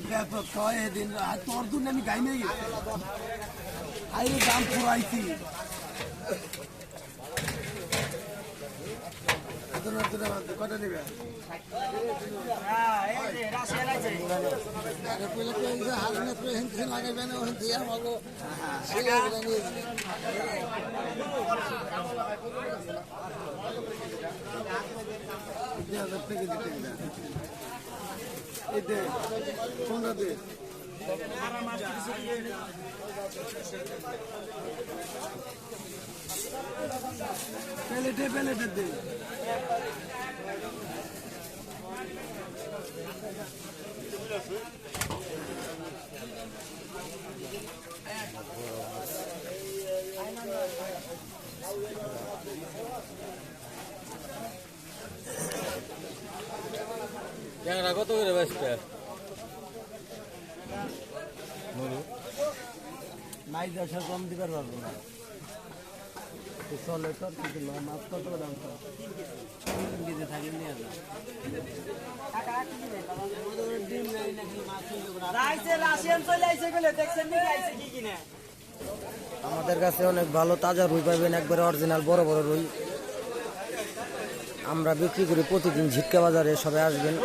ব্যাপক হয় এদিন তোর জন্য আমি গাই নাই আইরে দাম ফুরাইছি কটা নেবে লাগাইবেন এতে কোনটা দে প্যালেটে দে কত করে বেচতে নাই 10 কম দিবার পারবো না চলে তো কিন্তু মাছ কত দাম দিতে থাকি নিয়ে যা আমাদের কাছে অনেক ভালো তাজা রুই পাবেন, একবারে অরিজিনাল বড় বড় রুই। আমরা বিক্রি করি প্রতিদিন ঝিটকা বাজারে, সবাই আসবেন।